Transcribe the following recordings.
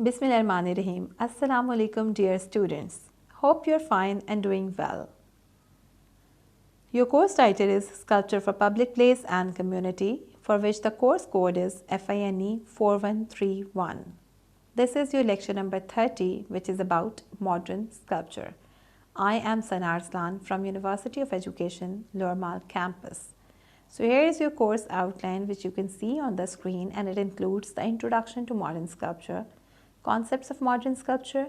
Bismillahirrahmanirrahim. Assalamu alaikum dear students. Hope you're fine and doing well. Your course title is Sculpture for Public Place and Community, for which the course code is FINE 4131. This is your lecture number 30, which is about modern sculpture. I am Sana Arslan from University of Education, Lower Mall campus. So here is your course outline, which you can see on the screen, and it includes the introduction to modern sculpture, concepts of modern sculpture,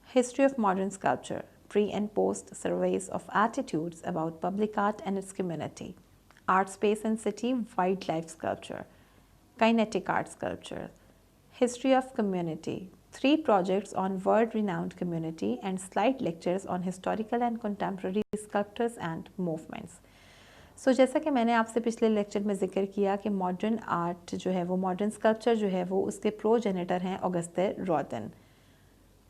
history of modern sculpture, pre and post surveys of attitudes about public art and its community, art space and city wildlife sculpture, kinetic art sculpture, history of community, 3 projects on world-renowned community, and slide lectures on historical and contemporary sculptors and movements. जैसा कि मैंने आपसे पिछले lecture में जिक्र किया कि modern art जो है वो मॉडर्न स्कल्पचर जो है वो उसके प्रोजेनेटर हैं ऑगस्टे रॉदन।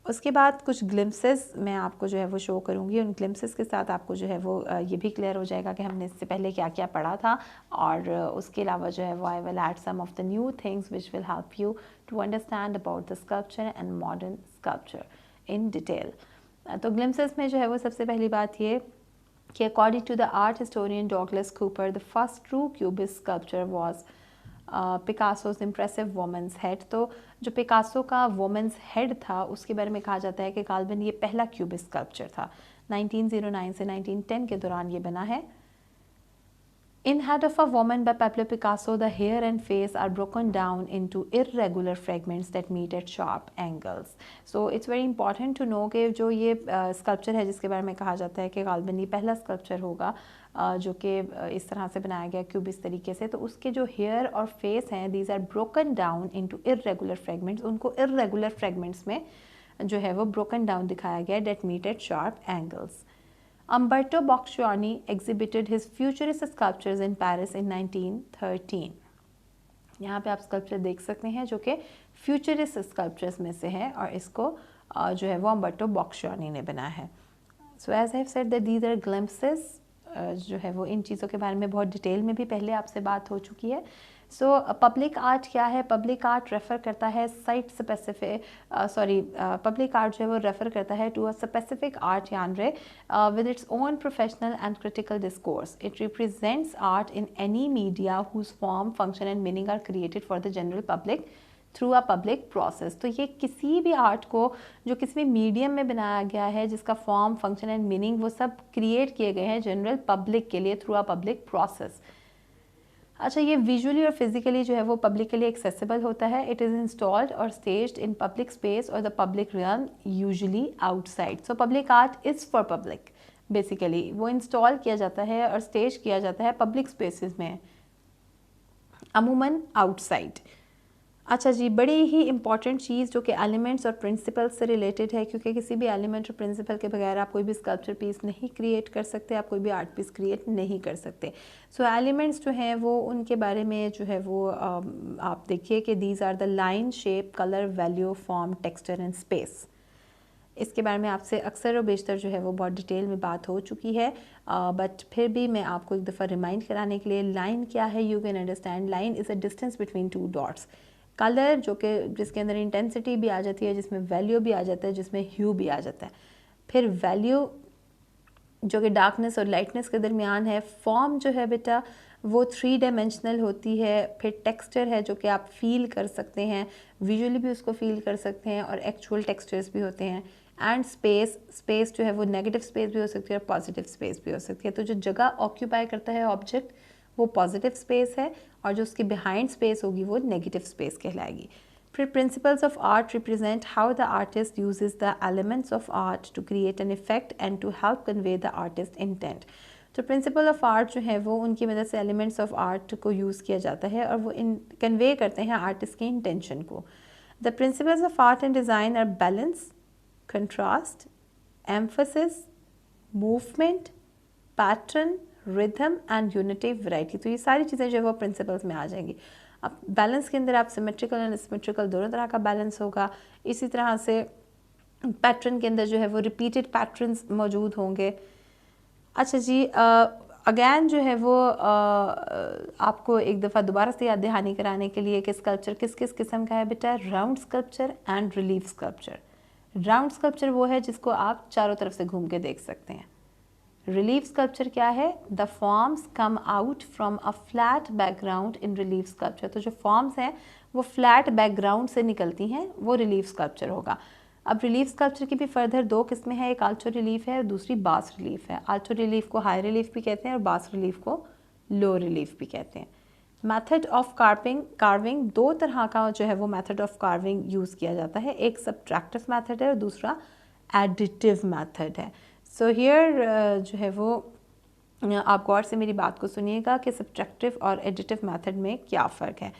उसके बाद कुछ ग्लिम्सेस मैं आपको जो है वो शो करूँगी। उन ग्लिम्सेस के साथ आपको जो है वो ये भी क्लियर हो जाएगा कि हमने इससे पहले क्या क्या पढ़ा था, और उसके अलावा जो है वो I will add some of the new things which will help you to understand about the sculpture and modern sculpture in detail. तो ग्लिम्सेस में जो है वो सबसे पहली बात ये कि according to the art historian Douglas Cooper, the first true cubist sculpture was Picasso's impressive woman's head। तो जो पिकासो का woman's head था उसके बारे में कहा जाता है कि गालबन ये पहला क्यूबिस्ट स्कल्पचर था। 1909 से 1910 के दौरान ये बना है। In Head of a Woman by Pablo Picasso, the hair and face are broken down into irregular fragments that meet at sharp angles. So it's very important to know कि जो ये स्कल्पचर है जिसके बारे में कहा जाता है कि गालबन ये पहला स्कल्पचर होगा जो कि इस तरह से बनाया गया क्यूबिस्ट तरीके से, तो उसके जो हेयर और फेस हैं these are broken down into irregular fragments. उनको इर्रेगुलर फ्रेगमेंट्स में जो है वो ब्रोकन डाउन दिखाया गया that meet at sharp angles. Umberto Boccioni exhibited his futurist sculptures in Paris in 1913। यहाँ पे आप स्कल्पचर देख सकते हैं जो कि फ्यूचरिस्ट स्कल्पचर्स में से है, और इसको जो है वो अम्बर्टो बॉक्शियोनी ने बनाया है। So as I have said that these are glimpses, जो है वो इन चीज़ों के बारे में बहुत डिटेल में भी पहले आपसे बात हो चुकी है। सो पब्लिक आर्ट क्या है? पब्लिक आर्ट रेफ़र करता है साइट स्पेसिफिक पब्लिक आर्ट जो है वो रेफ़र करता है to a specific art genre with its own professional and critical discourse. It represents art in any media whose form, function and meaning are created for the general public through a public process। तो ये किसी भी art को जो किसी भी medium में बनाया गया है जिसका फॉर्म, फंक्शन एंड मीनिंग वो सब क्रिएट किए गए हैं जनरल पब्लिक के लिए थ्रू अ पब्लिक प्रोसेस। अच्छा, ये विजुअली और फिजिकली जो है वो पब्लिक के लिए एक्सेसिबल होता है। इट इज़ इंस्टॉल्ड और स्टेज्ड इन पब्लिक स्पेस और the public realm, usually outside. So public art is for public, basically वो इंस्टॉल किया जाता है और स्टेज किया जाता है पब्लिक स्पेसेस में, अमूमन आउटसाइड। अच्छा जी, बड़ी ही इंपॉर्टेंट चीज़ जो कि एलिमेंट्स और प्रिंसिपल्स से रिलेटेड है, क्योंकि किसी भी एलिमेंट और प्रिंसिपल के बगैर आप कोई भी स्कल्पचर पीस नहीं क्रिएट कर सकते, आप कोई भी आर्ट पीस क्रिएट नहीं कर सकते। सो एलिमेंट्स जो हैं वो उनके बारे में जो है वो आप देखिए कि these are the line, shape, colour, value, form, texture and space. इसके बारे में आपसे अक्सर और बेशतर जो है वो बहुत डिटेल में बात हो चुकी है, बट फिर भी मैं आपको एक दफ़ा रिमाइंड कराने के लिए, लाइन क्या है you can understand. Line is a distance between 2 dots. Colour जो कि जिसके अंदर इंटेंसिटी भी आ जाती है, जिसमें वैल्यू भी आ जाता है, जिसमें ह्यू भी आ जाता है। फिर वैल्यू जो कि डार्कनेस और लाइटनेस के दरमियान है। फॉर्म जो है बेटा वो 3 डायमेंशनल होती है। फिर टेक्सचर है जो कि आप फील कर सकते हैं, विजुअली भी उसको फील कर सकते हैं, और एक्चुअल टेक्सचर्स भी होते हैं। एंड स्पेस, स्पेस जो है वो नेगेटिव स्पेस भी हो सकती है और पॉजिटिव स्पेस भी हो सकती है। तो जो जगह ऑक्यूपाई करता है ऑब्जेक्ट वो पॉजिटिव स्पेस है, और जो उसके बिहाइंड स्पेस होगी वो नेगेटिव स्पेस कहलाएगी। फिर principles of art represent how the artist uses the elements of art to create an effect and to help convey the artist intent. तो प्रिंसिपल ऑफ आर्ट जो है वो उनकी मदद से एलिमेंट्स ऑफ आर्ट को यूज़ किया जाता है और वो कन्वे करते हैं आर्टिस्ट के इंटेंशन को। The principles of art and design are balance, contrast, emphasis, movement, pattern, rhythm and unity variety. तो ये सारी चीज़ें जो है वो प्रिंसिपल्स में आ जाएंगी। अब बैलेंस के अंदर आप सिमेट्रिकल एंड सिमेट्रिकल दोनों तरह का बैलेंस होगा। इसी तरह से पैटर्न के अंदर जो है वो रिपीटेड पैटर्न्स मौजूद होंगे। अच्छा जी, अगेन जो है वो आपको एक दफ़ा दोबारा से याद दहानी कराने के लिए कि स्कल्पचर किस किस किस्म का है बेटा, round sculpture and relief sculpture. Round sculpture वो है जिसको आप चारों तरफ से घूम के देख सकते हैं। रिलीफ स्कल्पचर क्या है, the forms come out from a flat background in relief sculpture. तो जो फॉर्म्स हैं वो फ्लैट बैकग्राउंड से निकलती हैं, वो रिलीफ स्कल्पचर होगा। अब रिलीफ स्कल्पचर की भी फर्दर दो किस्में हैं, एक आल्टो रिलीफ है और दूसरी बास रिलीफ है। आल्टो रिलीफ को हाई रिलीफ भी कहते हैं और बास रिलीफ को लो रिलीफ भी कहते हैं। मेथड ऑफ कार्विंग दो तरह का जो है वो मेथड ऑफ कार्विंग यूज़ किया जाता है, एक सब्ट्रैक्टिव मेथड है और दूसरा एडिटिव मेथड है। सो हियर जो है वो आप गौर से मेरी बात को सुनिएगा कि सब्ट्रैक्टिव और एडिटिव मेथड में क्या फ़र्क है।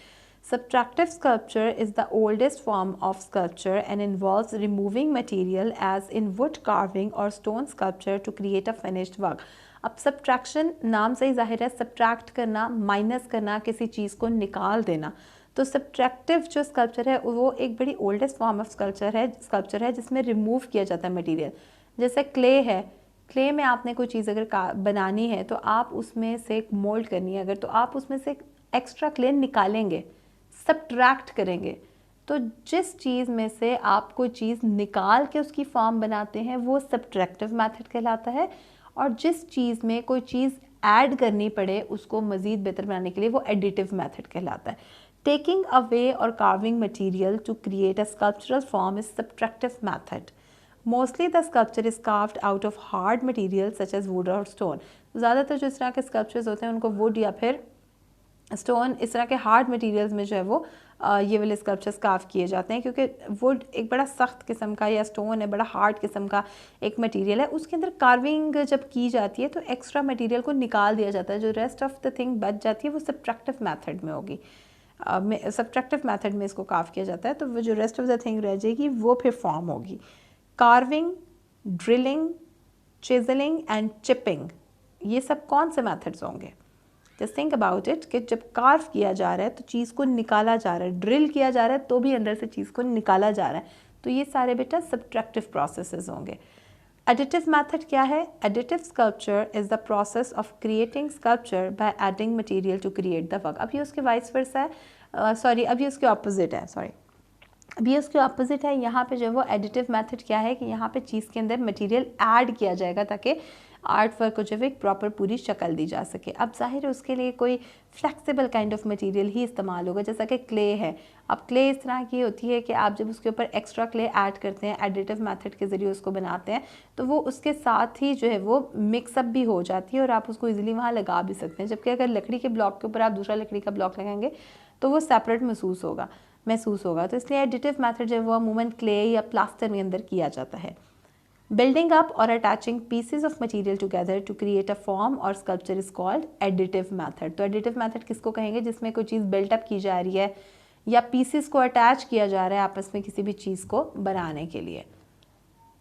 Subtractive sculpture is the oldest form of sculpture and involves removing material as in wood carving or stone sculpture to create a finished work. अब subtraction नाम से ही जाहिर है, subtract करना, माइनस करना, किसी चीज़ को निकाल देना। तो subtractive जो sculpture है वो एक बड़ी oldest form of sculpture है जिसमें remove किया जाता है material। जैसे clay है, क्ले में आपने कोई चीज़ अगर बनानी है तो आप उसमें से एक मोल्ड करनी है अगर, तो आप उसमें से एक्स्ट्रा क्ले निकालेंगे, सब्ट्रैक्ट करेंगे। तो जिस चीज़ में से आप कोई चीज़ निकाल के उसकी फॉर्म बनाते हैं वो सब्ट्रैक्टिव मेथड कहलाता है, और जिस चीज़ में कोई चीज़ ऐड करनी पड़े उसको मज़ीद बेहतर बनाने के लिए वो एडिटिव मेथड कहलाता है। टेकिंग अवे और carving material to create a sculptural form is subtractive method. Mostly the sculpture is carved out of hard materials such as wood or stone. ज़्यादातर जो इस तरह के स्कल्पचर्स होते हैं उनको वुड या फिर स्टोन, इस तरह के हार्ड मटेरियल्स में जो है वो ये वाले स्कल्पचर्स कार्व किए जाते हैं, क्योंकि वुड एक बड़ा सख्त किस्म का या स्टोन है बड़ा हार्ड किस्म का एक मटेरियल है, उसके अंदर कार्विंग जब की जाती है तो एक्स्ट्रा मटेरियल को निकाल दिया जाता है, जो रेस्ट ऑफ द थिंग बच जाती है वो सब्ट्रैक्टिव मेथड में होगी। सब्ट्रैक्टिव मेथड में इसको कार्व किया जाता है, तो वो जो रेस्ट ऑफ द थिंग रह जाएगी वो फिर फॉर्म होगी। कार्विंग, ड्रिलिंग, चिजलिंग एंड चिपिंग, ये सब कौन से मेथड्स होंगे? जस्ट थिंक अबाउट इट कि जब कार्व किया जा रहा है तो चीज़ को निकाला जा रहा है, ड्रिल किया जा रहा है तो भी अंदर से चीज़ को निकाला जा रहा है, तो ये सारे बेटा सब्ट्रैक्टिव प्रोसेसेस होंगे। एडिटिव मेथड क्या है? Additive sculpture is the process of creating sculpture by adding material to create the work. अब ये उसके वाइस वर्सा है, अब ये उसके ऑपोजिट है, अभी उसके ऑपोजिट है। यहाँ पे जो वो एडिटिव मेथड क्या है कि यहाँ पे चीज़ के अंदर मटेरियल ऐड किया जाएगा ताकि आर्ट वर्क को जो है एक प्रॉपर पूरी शक्ल दी जा सके। अब जाहिर है उसके लिए कोई फ्लेक्सिबल काइंड ऑफ मटेरियल ही इस्तेमाल होगा, जैसा कि क्ले है। अब क्ले इस तरह की होती है कि आप जब उसके ऊपर एक्स्ट्रा क्ले ऐड करते हैं, एडिटिव मेथड के ज़रिए उसको बनाते हैं, तो वो उसके साथ ही जो है वो मिक्सअप भी हो जाती है और आप उसको ईजिली वहाँ लगा भी सकते हैं। जबकि अगर लकड़ी के ब्लॉक के ऊपर आप दूसरा लकड़ी का ब्लॉक लगाएंगे तो वो सेपरेट महसूस होगा। तो इसलिए एडिटिव मेथड जो है वो अमूमन क्ले या प्लास्टर के अंदर किया जाता है। बिल्डिंग अप और attaching pieces of material together to create a form और sculpture is called additive method. तो एडिटिव मेथड किसको कहेंगे? जिसमें कोई चीज़ बिल्टअप की जा रही है या पीसेस को अटैच किया जा रहा है आपस में किसी भी चीज़ को बनाने के लिए।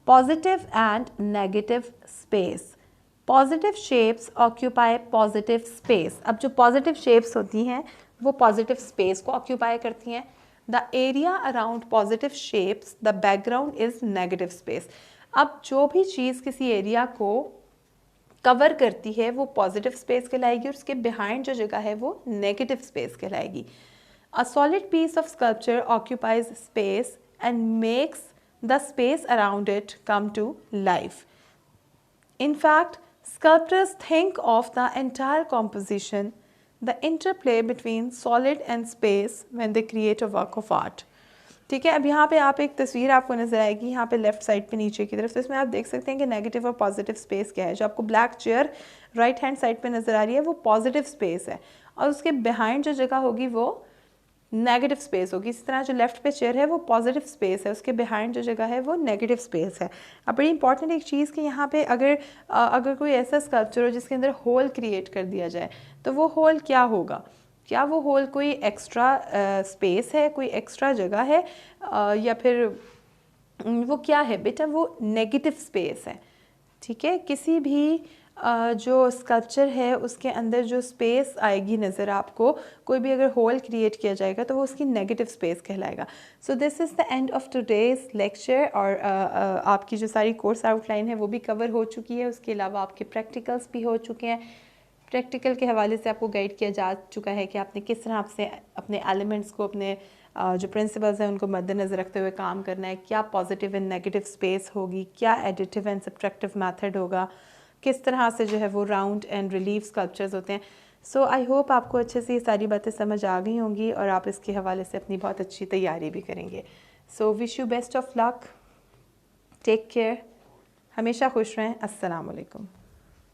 Positive and negative space. Positive shapes occupy positive space. अब जो पॉजिटिव शेप्स होती हैं वो पॉजिटिव स्पेस को ऑक्यूपाई करती हैं। The area around positive shapes the background is negative space. अब जो भी चीज़ किसी एरिया को कवर करती है वो पॉजिटिव स्पेस कहलाएगी और उसके बिहाइंड जो जगह है वो नेगेटिव स्पेस कहलाएगी। A solid piece of sculpture occupies space and makes the space around it come to life. In fact, sculptors think of the entire composition, the interplay between solid and space when they create a work of art. ठीक है, अब यहाँ पे आप एक तस्वीर आपको नज़र आएगी यहाँ पे लेफ्ट साइड पे नीचे की तरफ, तो इसमें आप देख सकते हैं कि नेगेटिव और पॉजिटिव स्पेस क्या है। जो आपको black chair right hand side पे नज़र आ रही है वो पॉजिटिव स्पेस है और उसके बिहाइंड जो जगह होगी वो नेगेटिव स्पेस होगी। इसी तरह जो लेफ्ट पे चेयर है वो पॉजिटिव स्पेस है, उसके बिहाइंड जो जगह है वो नेगेटिव स्पेस है। अब बड़ी इंपॉर्टेंट एक चीज़ कि यहाँ पे अगर कोई ऐसा स्कल्पचर हो जिसके अंदर होल क्रिएट कर दिया जाए तो वो होल क्या होगा? क्या वो होल कोई एक्स्ट्रा स्पेस है, कोई एक्स्ट्रा जगह है, या फिर वो क्या है बेटा? वो नेगेटिव स्पेस है। ठीक है, किसी भी जो स्कल्पचर है उसके अंदर जो स्पेस आएगी नज़र आपको, कोई भी अगर होल क्रिएट किया जाएगा तो वो उसकी नेगेटिव स्पेस कहलाएगा। So this is the end of today's lecture. और आपकी जो सारी कोर्स आउटलाइन है वो भी कवर हो चुकी है, उसके अलावा आपके प्रैक्टिकल्स भी हो चुके हैं। प्रैक्टिकल के हवाले से आपको गाइड किया जा चुका है कि आपने किस तरह आपसे अपने एलिमेंट्स को, अपने जो प्रिंसिपल्स हैं उनको मद्देनज़र रखते हुए काम करना है, क्या पॉजिटिव एंड नेगेटिव स्पेस होगी, क्या एडिटिव एंड सब्ट्रैक्टिव मेथड होगा, किस तरह से जो है वो राउंड एंड रिलीफ स्कल्पचर्स होते हैं। सो आई होप आपको अच्छे से ये सारी बातें समझ आ गई होंगी और आप इसके हवाले से अपनी बहुत अच्छी तैयारी भी करेंगे। So wish you best of luck, take care, हमेशा खुश रहें। अस्सलाम वालेकुम।